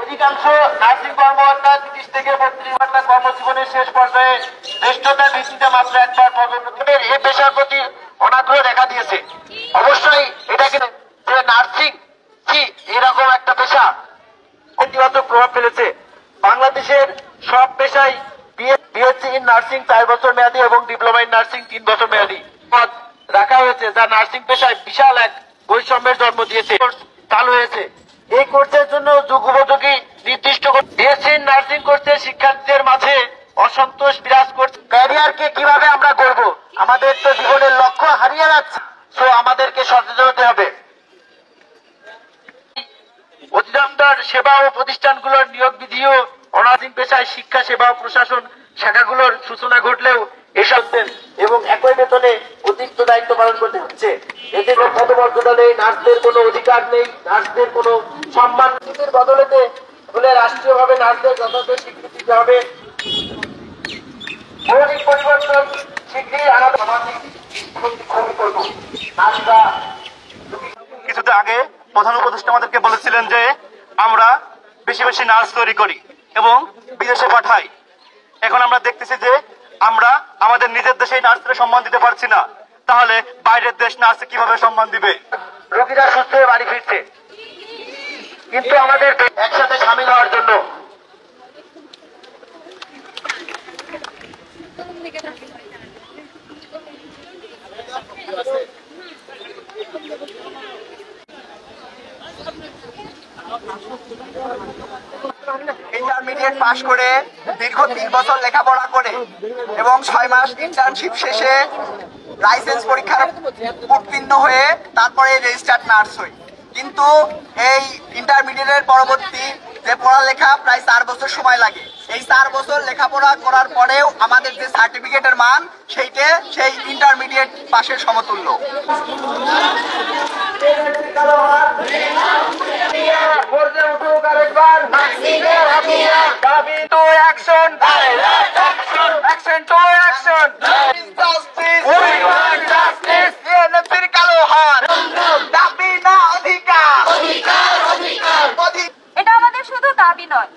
অধিকাংশ নার্সিং কর্মকর্তা 30 থেকে 32 ঘন্টা কর্মজীবনের শেষ পর্যায়ে জ্যেষ্ঠতার ভিত্তিতে মাত্র একবার পদোন্নতির এই পেশার প্রতি অনাগ্রহ দেখা দিয়েছে। অবশ্যই এটাকে যে নার্সিং কি এরকম একটা পেশা ইতিবাচক প্রভাব ফেলেছে। বাংলাদেশের সব পেশায় বিএসসি ইন নার্সিং 4 বছর মেয়াদী এবং ডিপ্লোমা ইন নার্সিং 3 বছর মেয়াদী পদ রাখা হয়েছে, যা নার্সিং পেশায় বিশাল এক বৈষম্যের জন্ম দিয়েছে। চালু হয়েছে এই কোর্সের জন্য যুগোপযোগী নির্দিষ্ট বিএসসি ইন নার্সিং কোর্সের শিক্ষার্থীদের মাঝে অসন্তোষ বিরাজ করছে। ক্যারিয়ারকে কিভাবে আমরা করব, আমাদের তো জীবনের লক্ষ্য হারিয়ে যাচ্ছে। সো আমাদেরকে সচেতন হতে হবে। অধিদপ্তর সেবা ও প্রতিষ্ঠানগুলোর নিয়োগ বিধি ও অনার্সিং পেশায় শিক্ষা সেবা ও প্রশাসন শাখাগুলোর সূচনা ঘটলেও এসব এবং একই বেতনে অতিরিক্ত দায়িত্ব পালন করতে হচ্ছে। এতে পদমর্যাদা নেই, নার্সদের কোনো অধিকার নেই, নার্সদের কোনো সম্মান নীতির বদলেতে হলে রাষ্ট্রীয়ভাবে নার্সদের যথাযথ স্বীকৃতি দিতে হবে। মৌলিক পরিবর্তন শীঘ্রই আনা সামাজিক নার্সরা। কিছুদিন আগে প্রধান উপদেষ্টা আমাদেরকে বলেছিলেন যে আমরা বেশি বেশি নার্স তৈরি করি এবং বিদেশে পাঠাই। এখন আমরা দেখতেছি যে আমরা আমাদের নিজের দেশেই নার্সদের সম্মান দিতে পারছি না, তাহলে বাইরের দেশ নার্সে কিভাবে সম্মান দিবে? রোগীরা সুস্থ হয়ে বাড়ি ফিরছে, কিন্তু আমাদের একসাথে সামিল হওয়ার জন্য ইন্টারমিডিয়েট পাশ করে দীর্ঘ 3 বছর লেখাপড়া করে এবং 6 মাস ইন্টার্নশিপ শেষে লাইসেন্স পরীক্ষার উত্তীর্ণ হয়ে তারপরে রেজিস্টার্ড নার্স হই। কিন্তু এই ইন্টারমিডিয়েটের পরবর্তী যে পড়ালেখা প্রায় 4 বছর সময় লাগে। এই 4 বছর লেখাপড়া করার পরেও আমাদের যে সার্টিফিকেটের মান সেই ইন্টারমিডিয়েট পাশের সমতুল্য। এটা আমাদের শুধু দাবি নয়,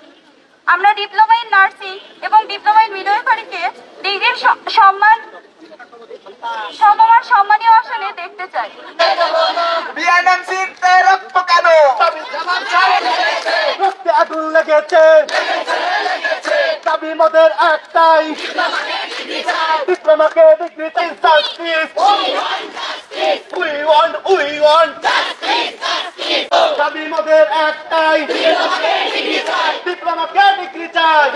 আমরা ডিপ্লোমা ইন নার্সিং এবং ডিপ্লোমা ইন মিডওয়াইফারিকে ডিগ্রির সম্মানীয় আসনে দেখতে চাই। আগুন লেগেছে, দাবি মোদের একটাই, ডিপ্লোমাকে ডিগ্রি চাই, জাস্টিস উই ওয়ান্ট দাবি মোদের একটাই, ডিপ্লোমাকে ডিগ্রি চাই।